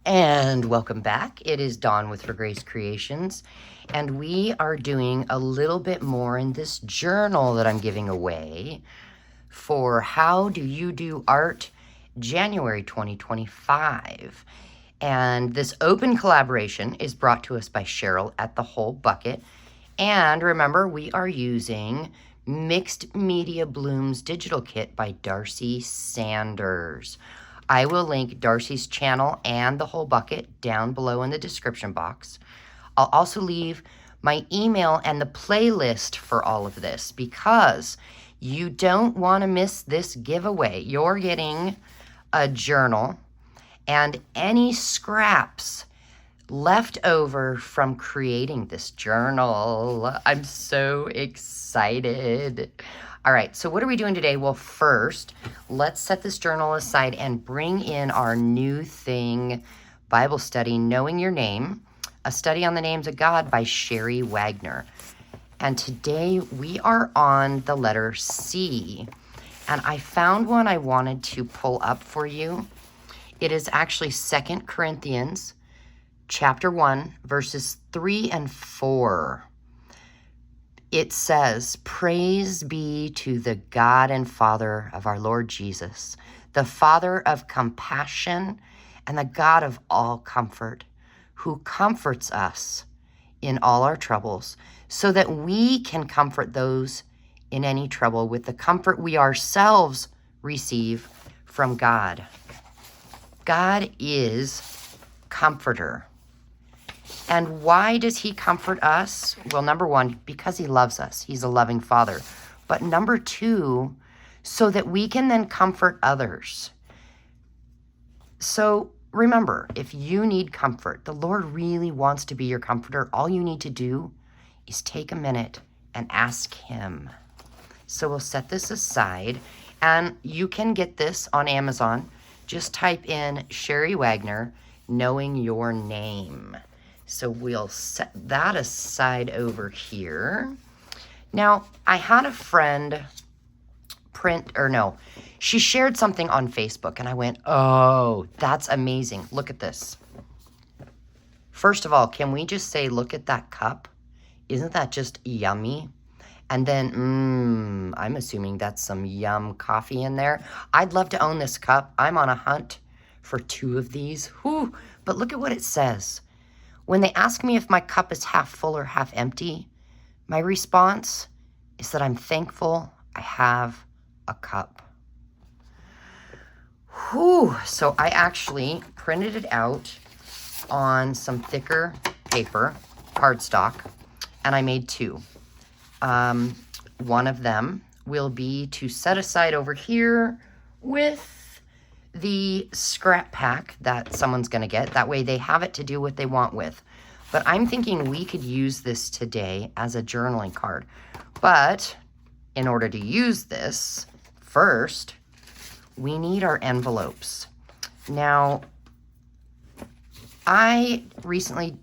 And welcome back. It is Dawn with For Grace Creations, and we are doing a little bit more in this journal that I'm giving away for How Do You Do Art January 2025. And this open collaboration is brought to us by Cheryl at The Whole Bucket. And remember, we are using Mixed Media Blooms Digital Kit by Darcy Sanders. I will link Darcy's channel and The Whole Bucket down below in the description box. I'll also leave my email and the playlist for all of this because you don't want to miss this giveaway. You're getting a journal and any scraps left over from creating this journal. I'm so excited. All right, so what are we doing today? Well, first, let's set this journal aside and bring in our new thing, Bible study, Knowing Your Name, a study on the names of God by Sherry Wagner. And today we are on the letter C. And I found one I wanted to pull up for you. It is actually 2 Corinthians chapter 1, verses 3 and 4. It says, "Praise be to the God and Father of our Lord Jesus, the Father of compassion and the God of all comfort, who comforts us in all our troubles, so that we can comfort those in any trouble with the comfort we ourselves receive from God." God is comforter. And why does he comfort us? Well, number one, because he loves us. He's a loving father. But number two, so that we can then comfort others. So remember, if you need comfort, the Lord really wants to be your comforter. All you need to do is take a minute and ask him. So we'll set this aside, and you can get this on Amazon. Just type in Sherry Wagner, Knowing Your Name. So we'll set that aside over here. Now, I had a friend she shared something on Facebook, and I went, oh, that's amazing. Look at this. First of all, can we just say, look at that cup? Isn't that just yummy? And then, I'm assuming that's some yum coffee in there. I'd love to own this cup. I'm on a hunt for 2 of these. Whew. But look at what it says. When they ask me if my cup is half full or half empty, my response is that I'm thankful I have a cup. Whew. So I actually printed it out on some thicker paper, cardstock, and I made 2. One of them will be to set aside over here with the scrap pack that someone's going to get. That way they have it to do what they want with. But I'm thinking we could use this today as a journaling card. But in order to use this, first, we need our envelopes. Now, I recently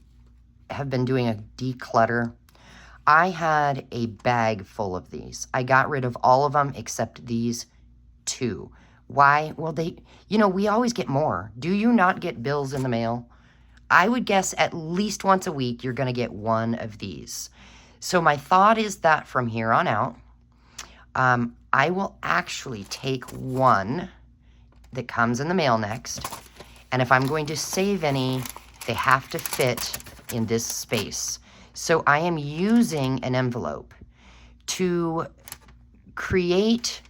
have been doing a declutter. I had a bag full of these. I got rid of all of them except these 2. Why? Well, we always get more. Do you not get bills in the mail? I would guess at least once a week you're going to get one of these. So my thought is that from here on out, I will actually take one that comes in the mail next. And if I'm going to save any, they have to fit in this space. So I am using an envelope to create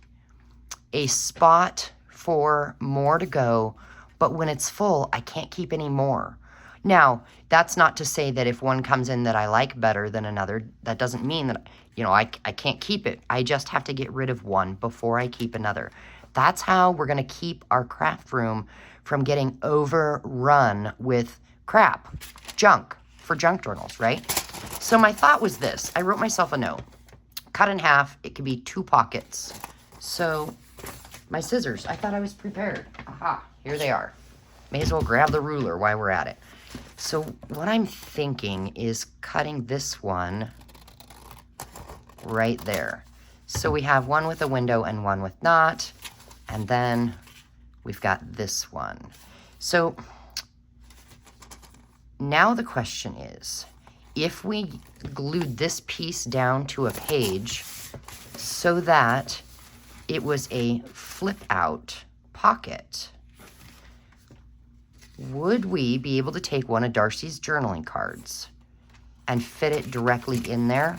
a spot for more to go, but when it's full, I can't keep any more. Now, that's not to say that if one comes in that I like better than another, that doesn't mean that, I can't keep it. I just have to get rid of one before I keep another. That's how we're going to keep our craft room from getting overrun with crap, junk, for junk journals, right? So my thought was this. I wrote myself a note. Cut in half. It could be 2 pockets. So my scissors. I thought I was prepared. Aha, here they are. May as well grab the ruler while we're at it. So what I'm thinking is cutting this one right there. So we have one with a window and one with not. And then we've got this one. So Now the question is, if we glued this piece down to a page so that it was a flip out pocket, would we be able to take one of Darcy's journaling cards and fit it directly in there?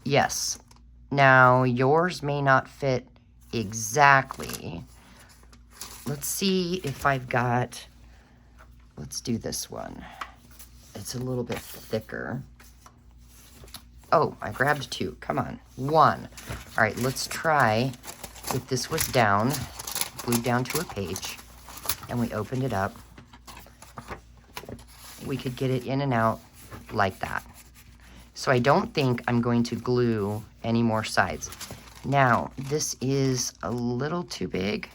Yes. Now, yours may not fit exactly. Let's see if I've got, let's do this one. It's a little bit thicker. Oh, I grabbed two. Come on. One. All right, let's try if this was down, glued down to a page, and we opened it up. We could get it in and out like that. So I don't think I'm going to glue any more sides. Now, this is a little too big.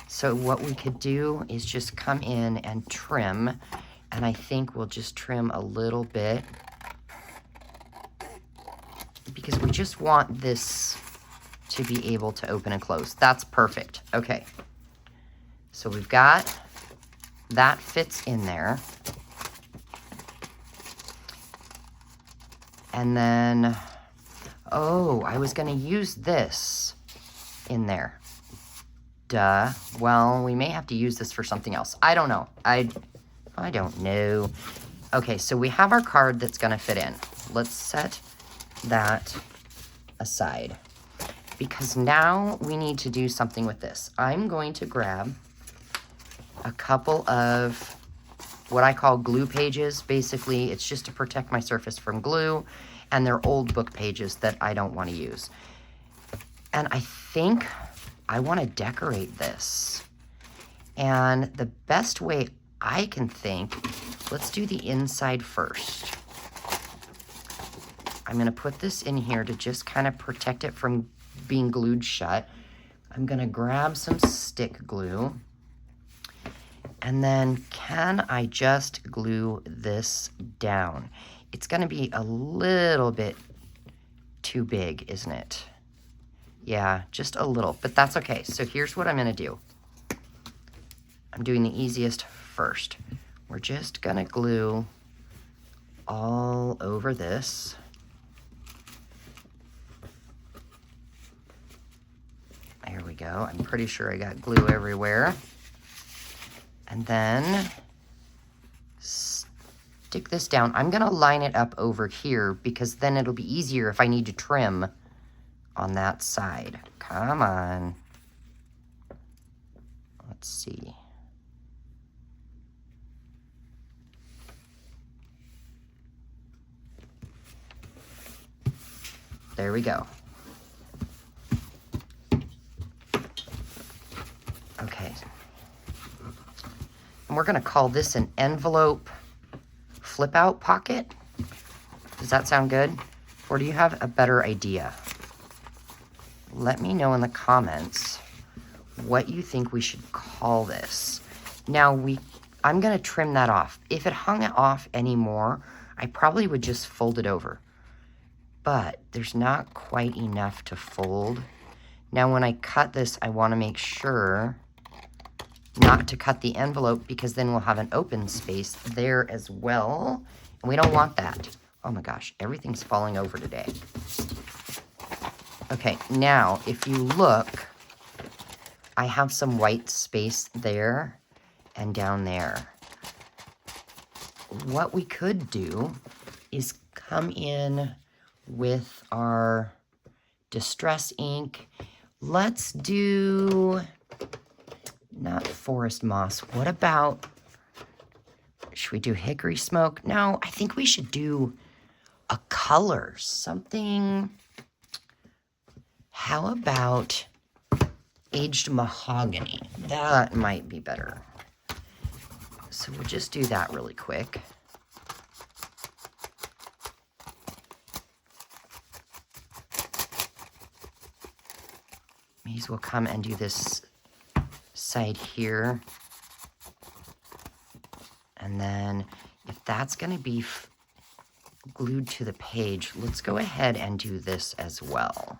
So what we could do is just come in and trim. And I think we'll just trim a little bit, because we just want this to be able to open and close. That's perfect. Okay. So we've got, that fits in there. And then, oh, I was going to use this in there. Duh. Well, we may have to use this for something else. I don't know. I don't know. Okay, so we have our card that's going to fit in. Let's set that aside, because now we need to do something with this. I'm going to grab a couple of what I call glue pages. Basically, it's just to protect my surface from glue, and they're old book pages that I don't want to use. And I think I want to decorate this. And the best way I can think, let's do the inside first. I'm going to put this in here to just kind of protect it from being glued shut. I'm going to grab some stick glue. And then can I just glue this down? It's going to be a little bit too big, isn't it? Yeah, just a little, but that's okay. So here's what I'm going to do. I'm doing the easiest first. We're just going to glue all over this. There we go. I'm pretty sure I got glue everywhere. And then stick this down. I'm going to line it up over here, because then it'll be easier if I need to trim on that side. Come on. Let's see. There we go. Okay. And we're going to call this an envelope flip out pocket. Does that sound good? Or do you have a better idea? Let me know in the comments what you think we should call this. Now I'm going to trim that off. If it hung off anymore, I probably would just fold it over. But there's not quite enough to fold. Now when I cut this, I want to make sure not to cut the envelope, because then we'll have an open space there as well. And we don't want that. Oh my gosh, everything's falling over today. Okay, now if you look, I have some white space there and down there. What we could do is come in with our distress ink. Let's do, not forest moss. What about, should we do hickory smoke? No, I think we should do a color, something. How about aged mahogany? That might be better. So we'll just do that really quick. May as well come and do this side here. And then if that's going to be glued to the page, let's go ahead and do this as well.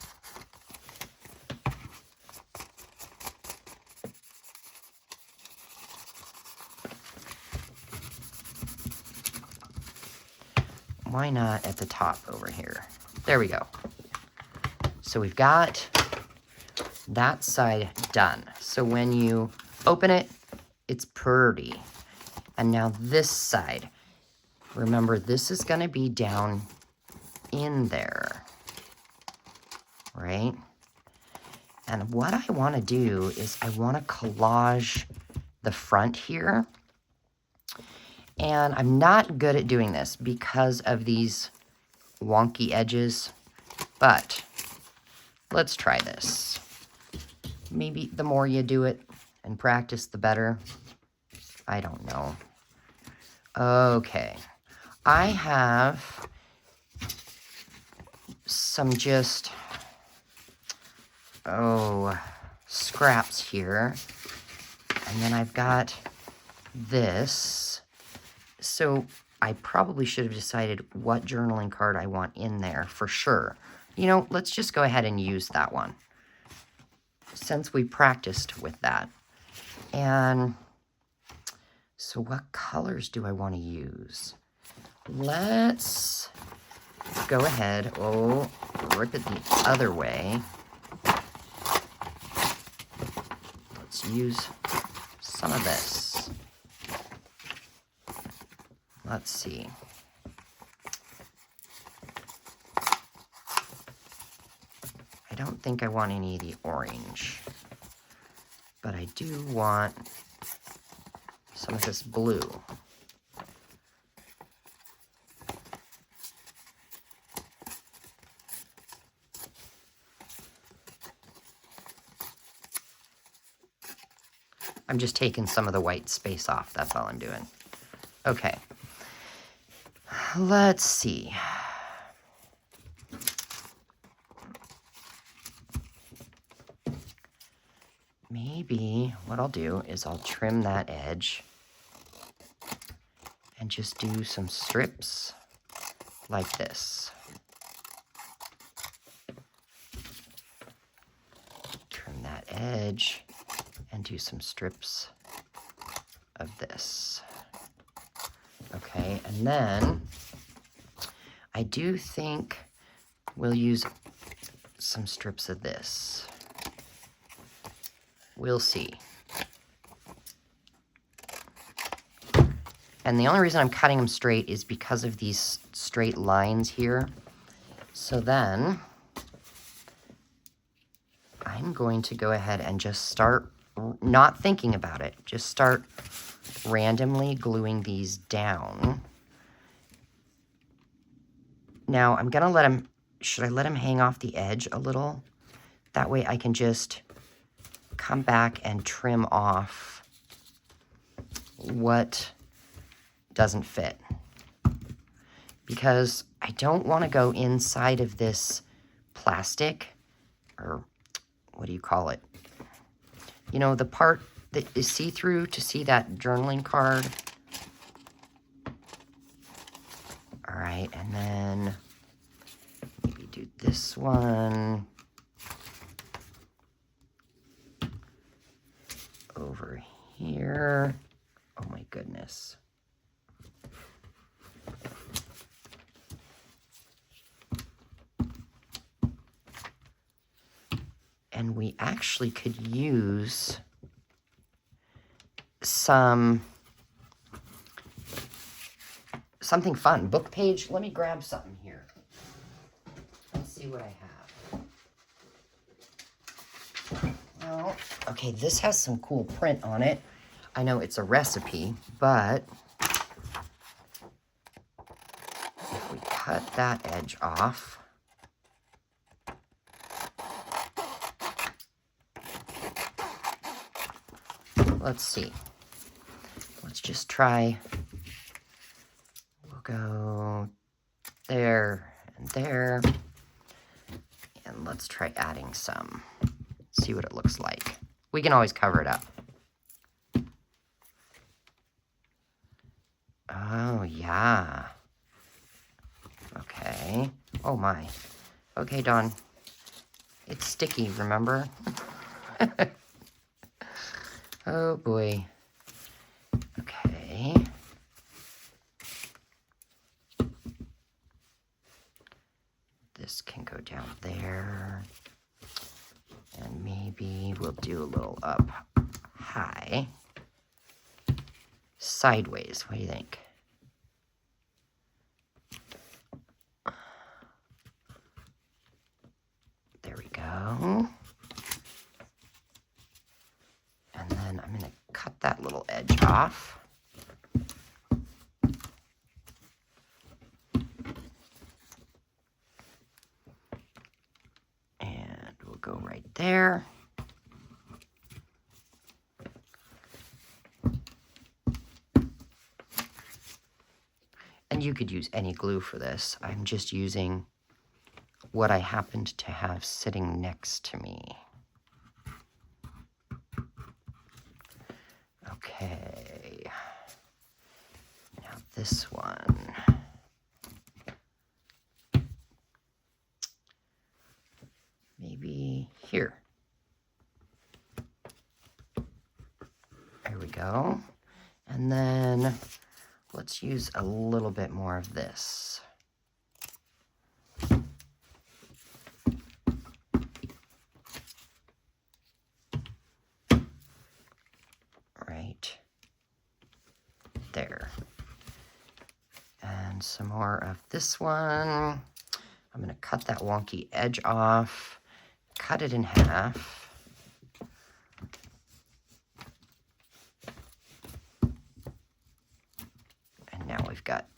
why not at the top over here? There we go. So we've got that side done. So when you open it, it's pretty. And now this side, remember this is gonna be down in there, right? And what I wanna do is I wanna collage the front here. And I'm not good at doing this because of these wonky edges, but let's try this. Maybe the more you do it and practice, the better. I don't know. Okay. I have some just, scraps here. And then I've got this. So I probably should have decided what journaling card I want in there for sure. You know, let's just go ahead and use that one, since we practiced with that. And so what colors do I want to use? Let's go ahead, rip it the other way. Let's use some of this. Let's see. I don't think I want any of the orange, but I do want some of this blue. I'm just taking some of the white space off. That's all I'm doing. Okay. Let's see. Maybe what I'll do is I'll trim that edge and just do some strips like this. Trim that edge and do some strips of this. Okay, and then I do think we'll use some strips of this. We'll see. And the only reason I'm cutting them straight is because of these straight lines here. So then I'm going to go ahead and just start not thinking about it. Just start randomly gluing these down. Now I'm gonna let them, should I let them hang off the edge a little? That way I can just come back and trim off what doesn't fit. Because I don't want to go inside of this plastic, or what do you call it? You know, the part that is see-through to see that journaling card. All right, and then maybe do this one over here. Oh my goodness. And we actually could use something fun. Book page. Let me grab something here. Let's see what I have. Well, okay, this has some cool print on it. I know it's a recipe, but if we cut that edge off, let's see. Let's just try. We'll go there and there. And let's try adding some. See what it looks like. We can always cover it up. Oh, yeah. Okay. Oh, my. Okay, Dawn. It's sticky, remember? Oh, boy. Okay. do a little up high, sideways. What do you think? There we go. And then I'm going to cut that little edge off. And we'll go right there. And you could use any glue for this. I'm just using what I happened to have sitting next to me. Okay. Now this one. Maybe here. There we go. And then let's use a little bit more of this. Right there. And some more of this one. I'm going to cut that wonky edge off, cut it in half. Now we've got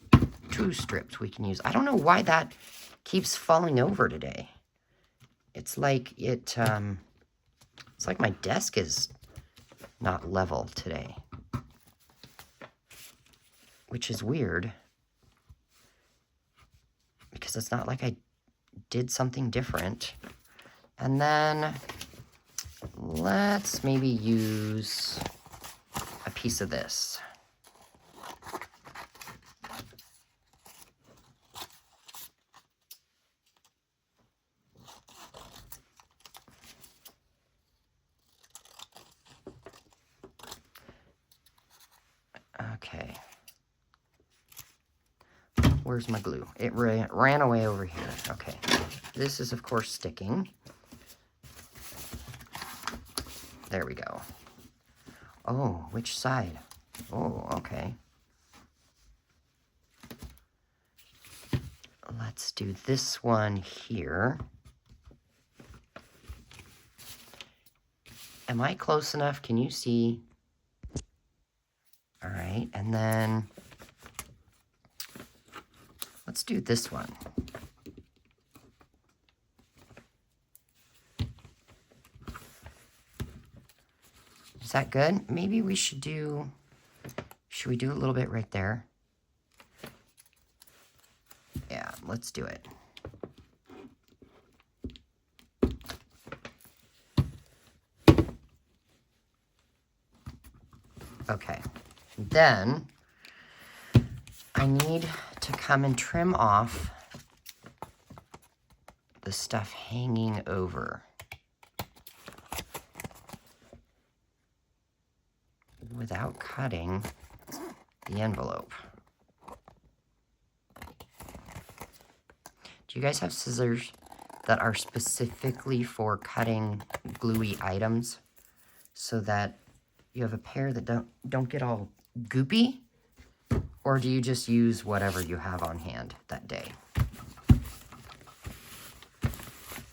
2 strips we can use. I don't know why that keeps falling over today. It's like it's like my desk is not level today, which is weird because it's not like I did something different. And then let's maybe use a piece of this. Okay. Where's my glue? It ran away over here. Okay. This is, of course, sticking. There we go. Oh, which side? Oh, okay. Let's do this one here. Am I close enough? Can you see? All right, and then let's do this one. Is that good? Maybe we should do, should we do a little bit right there? Yeah, let's do it. Okay. Then I need to come and trim off the stuff hanging over without cutting the envelope. Do you guys have scissors that are specifically for cutting gluey items so that you have a pair that don't get all goopy? Or do you just use whatever you have on hand that day?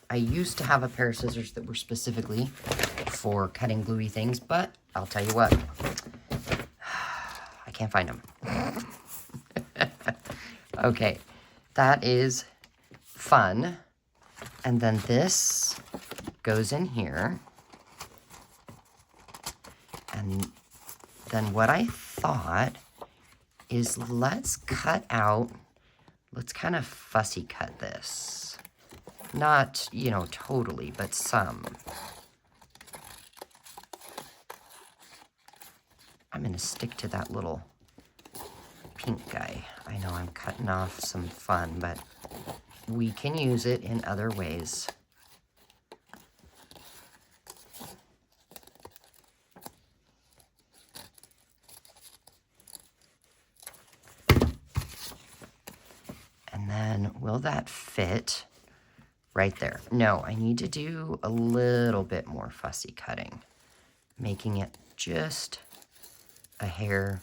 I used to have a pair of scissors that were specifically for cutting gluey things, but I'll tell you what, I can't find them. Okay, that is fun. And then this goes in here. And then what I thought is let's cut out, let's kind of fussy cut this. Not, you know, totally, but some. I'm going to stick to that little pink guy. I know I'm cutting off some fun, but we can use it in other ways. And then, will that fit right there? No, I need to do a little bit more fussy cutting. making it just a hair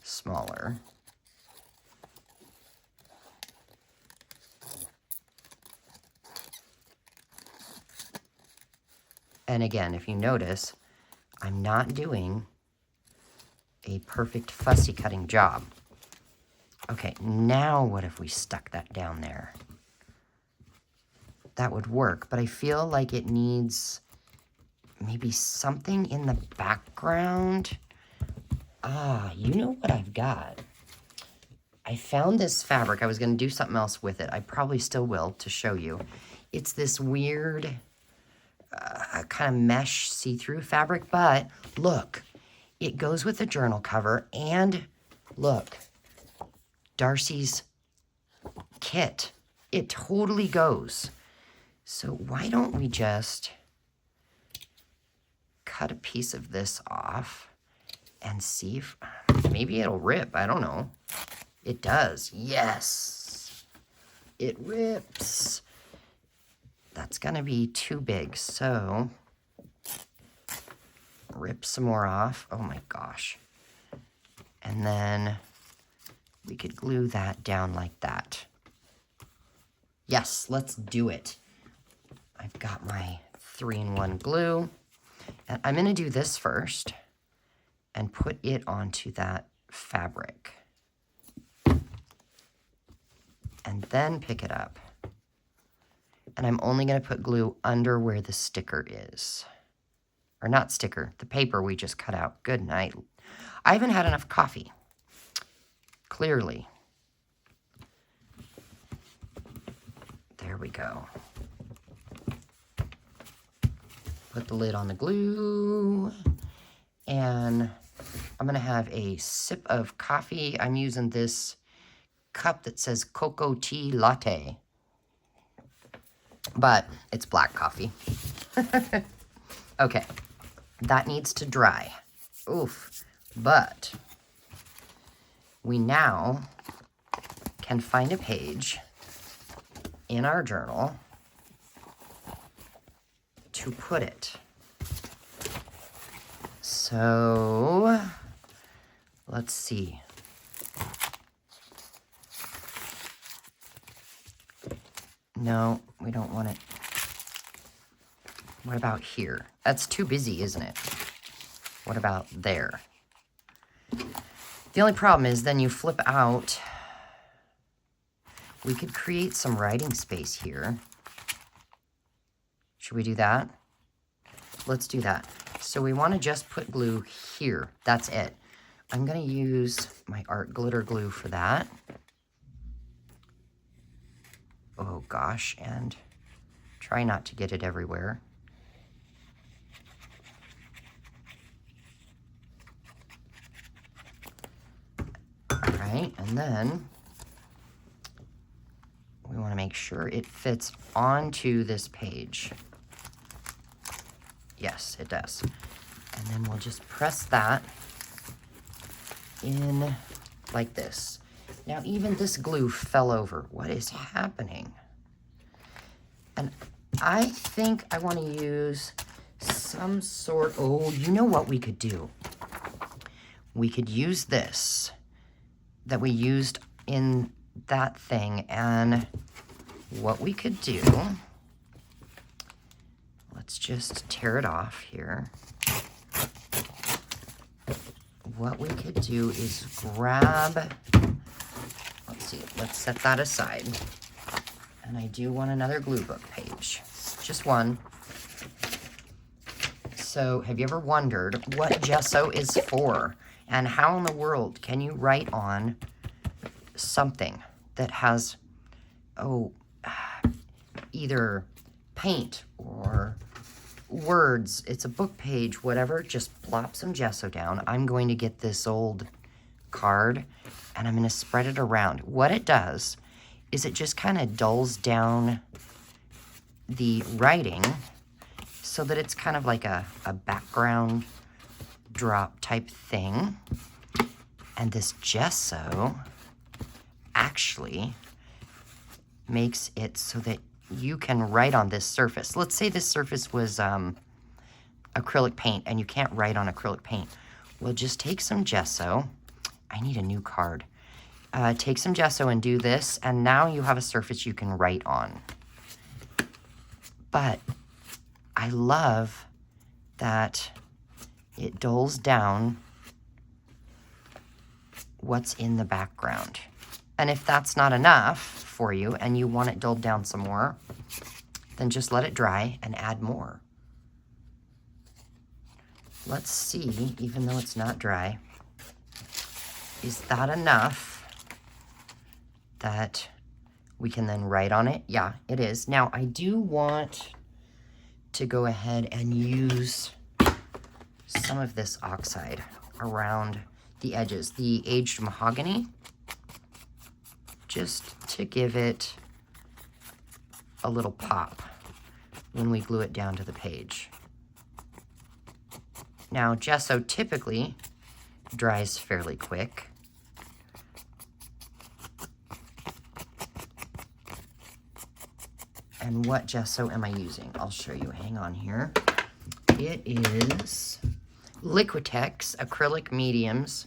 smaller. And again, if you notice, I'm not doing a perfect fussy cutting job. Okay, now what if we stuck that down there? That would work, but I feel like it needs maybe something in the background. Ah, you know what I've got? I found this fabric. I was going to do something else with it. I probably still will to show you. It's this weird kind of mesh see-through fabric, but look, it goes with the journal cover, and look, Darcy's kit. It totally goes. So why don't we just cut a piece of this off and see if maybe it'll rip. I don't know. It does. Yes. It rips. That's going to be too big. So rip some more off. Oh my gosh. And then we could glue that down like that. Yes, let's do it. I've got my 3-in-1 glue. And I'm going to do this first and put it onto that fabric. And then pick it up. And I'm only going to put glue under where the sticker is. Or not sticker, the paper we just cut out. Good night. I haven't had enough coffee. Clearly. There we go. Put the lid on the glue. And I'm going to have a sip of coffee. I'm using this cup that says cocoa tea latte. But it's black coffee. Okay. That needs to dry. Oof. But we now can find a page in our journal to put it. So let's see. No, we don't want it. What about here? That's too busy, isn't it? What about there? The only problem is then you flip out. We could create some writing space here. Should we do that? Let's do that. So we want to just put glue here. That's it. I'm going to use my art glitter glue for that. Oh gosh, and try not to get it everywhere. All right, and then we want to make sure it fits onto this page. Yes, it does. And then we'll just press that in like this. Now, even this glue fell over. What is happening? And I think I want to use some sort... Oh, you know what we could do? We could use this that we used in that thing. And what we could do... Let's just tear it off here. What we could do is grab... Let's see, let's set that aside. And I do want another glue book page. Just one. So, have you ever wondered what gesso is for? And how in the world can you write on something that has, either paint or words? It's a book page, whatever. Just plop some gesso down. I'm going to get this old card and I'm going to spread it around. What it does is it just kind of dulls down the writing so that it's kind of like a background drop type thing. And this gesso actually makes it so that you can write on this surface. Let's say this surface was acrylic paint and you can't write on acrylic paint, well, just take some gesso. I need a new card. Take some gesso and do this, and now you have a surface you can write on. But I love that it dulls down what's in the background. And if that's not enough for you and you want it dulled down some more, then just let it dry and add more. Let's see, even though it's not dry, is that enough that we can then write on it? Yeah, it is. Now, I do want to go ahead and use some of this oxide around the edges, the aged mahogany, just to give it a little pop when we glue it down to the page. Now, gesso typically dries fairly quick. And what gesso am I using? I'll show you. Hang on here. It is Liquitex Acrylic Mediums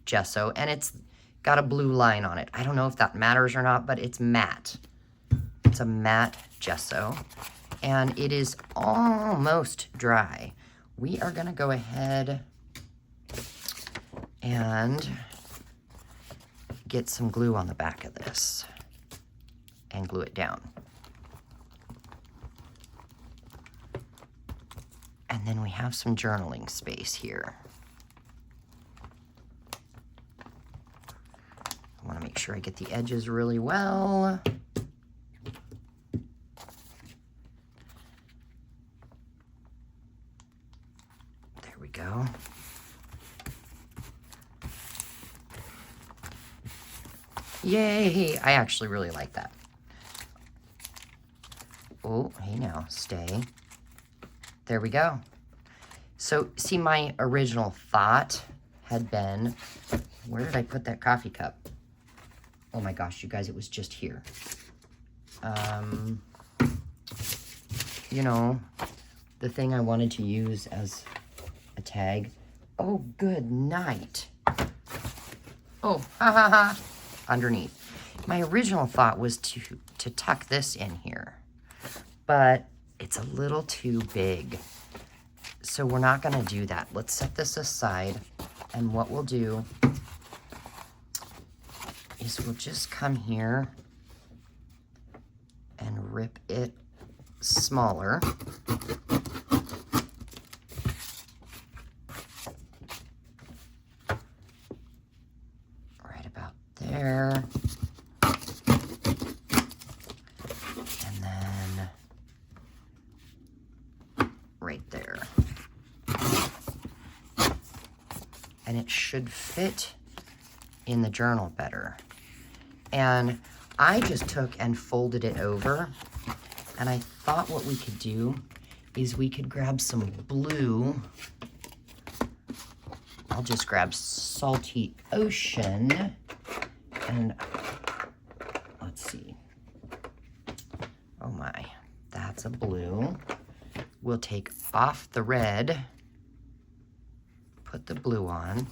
gesso, and it's got a blue line on it. I don't know if that matters or not, but it's matte. It's a matte gesso, and it is almost dry. We are gonna go ahead and get some glue on the back of this and glue it down. And then we have some journaling space here. I want to make sure I get the edges really well. There we go. Yay! I actually really like that. Oh, hey now, stay. There we go. So, see, my original thought had been, where did I put that coffee cup? Oh my gosh, you guys, it was just here. You know, the thing I wanted to use as a tag. Oh, good night. Oh, ha ha ha. Underneath. My original thought was to tuck this in here, but it's a little too big. So we're not gonna do that. Let's set this aside, and what we'll do is we'll just come here and rip it smaller. Right about there. And then right there. And it should fit in the journal better. And I just took and folded it over, and I thought what we could do is we could grab some blue. I'll just grab Salty Ocean, and let's see. Oh my, that's a blue. We'll take off the red, put the blue on.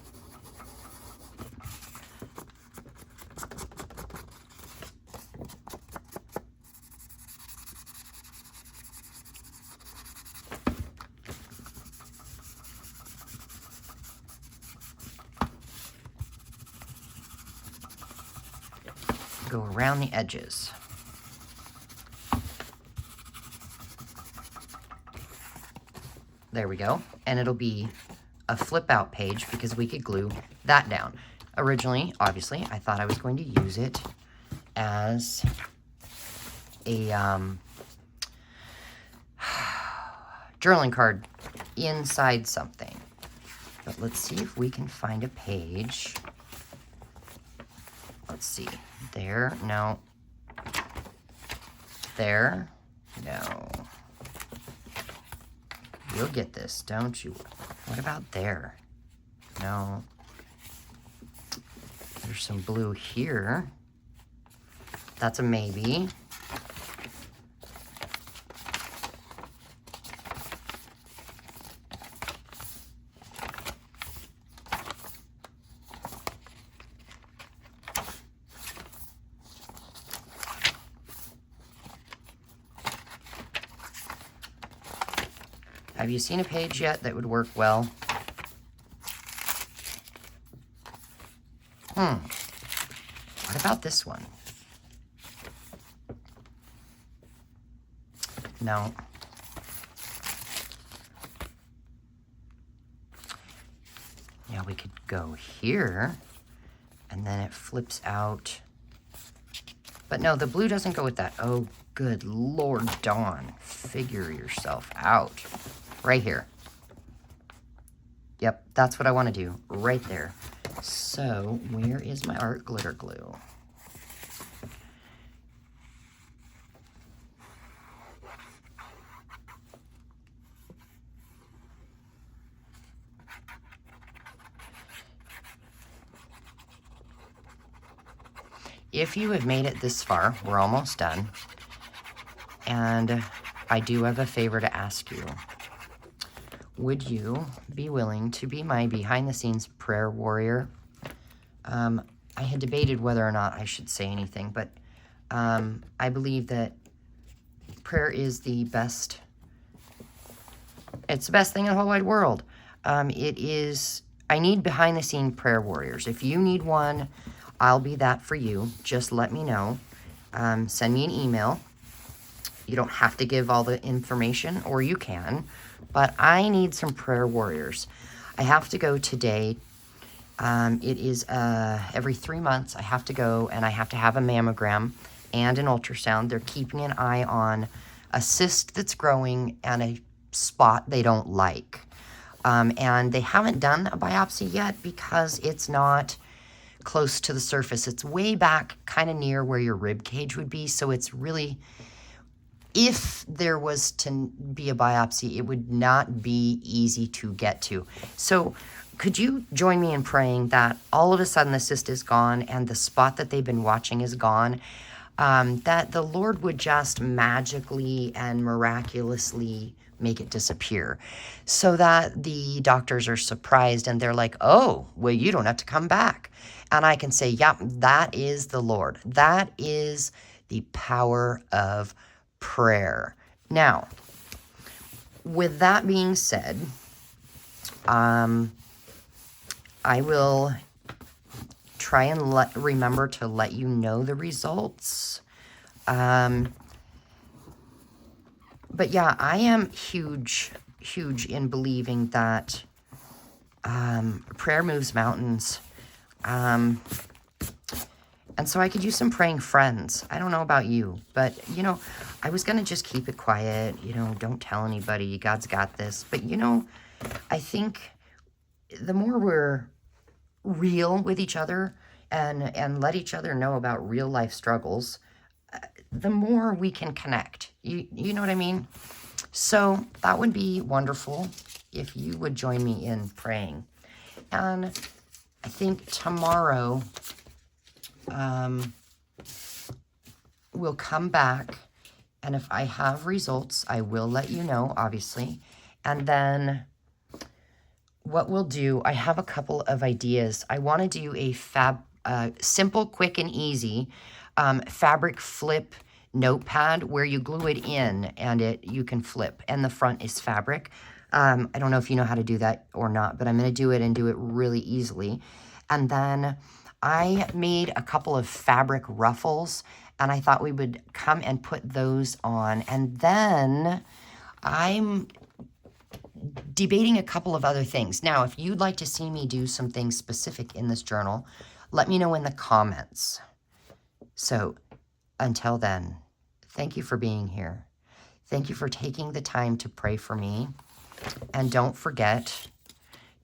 Go around the edges. There we go. And it'll be a flip out page because we could glue that down. Originally, obviously, I thought I was going to use it as a journaling card inside something. But let's see if we can find a page. Let's see. There, no. There, no. You'll get this, don't you? What about there? No. There's some blue here. That's a maybe. Have you seen a page yet that would work well? What about this one? No. Yeah, we could go here, and then it flips out. But no, the blue doesn't go with that. Oh, good Lord, Dawn. Figure yourself out. Right here. Yep, that's what I want to do. Right there. So, where is my art glitter glue? If you have made it this far, we're almost done. And I do have a favor to ask you. Would you be willing to be my behind-the-scenes prayer warrior? I had debated whether or not I should say anything, but I believe that prayer is the best. It's the best thing in the whole wide world. It is. I need behind-the-scene prayer warriors. If you need one, I'll be that for you. Just let me know. Send me an email. You don't have to give all the information, or you can, but I need some prayer warriors. I have to go today. It is every 3 months I have to go, and I have to have a mammogram and an ultrasound. They're keeping an eye on a cyst that's growing and a spot they don't like. And they haven't done a biopsy yet because it's not close to the surface. It's way back, kind of near where your rib cage would be. So it's really, if there was to be a biopsy, it would not be easy to get to. So could you join me in praying that all of a sudden the cyst is gone and the spot that they've been watching is gone, that the Lord would just magically and miraculously make it disappear, so that the doctors are surprised and they're like, oh, well, you don't have to come back. And I can say, yep, that is the Lord. That is the power of prayer. Now, with that being said, I will try and remember to let you know the results. But yeah, I am huge in believing that prayer moves mountains. And so I could use some praying friends. I don't know about you, but, you know, I was going to just keep it quiet. You know, don't tell anybody. God's got this. But, you know, I think the more we're real with each other and let each other know about real life struggles, the more we can connect. You know what I mean? So that would be wonderful if you would join me in praying. And I think tomorrow we'll come back, and if I have results, I will let you know, obviously. And then what we'll do, I have a couple of ideas. I want to do a simple, quick, and easy fabric flip notepad where you glue it in and you can flip, and the front is fabric. I don't know if you know how to do that or not, but I'm going to do it and do it really easily. And then I made a couple of fabric ruffles, and I thought we would come and put those on. And then I'm debating a couple of other things. Now, if you'd like to see me do some things specific in this journal, let me know in the comments. So until then, thank you for being here. Thank you for taking the time to pray for me. And don't forget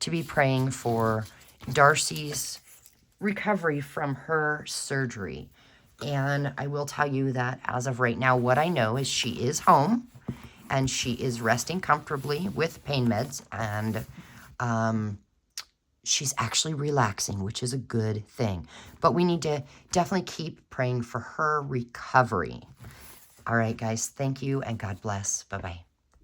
to be praying for Darcy's recovery from her surgery. And I will tell you that as of right now, what I know is she is home and she is resting comfortably with pain meds, and she's actually relaxing, which is a good thing. But we need to definitely keep praying for her recovery. All right, guys, thank you and God bless. Bye-bye.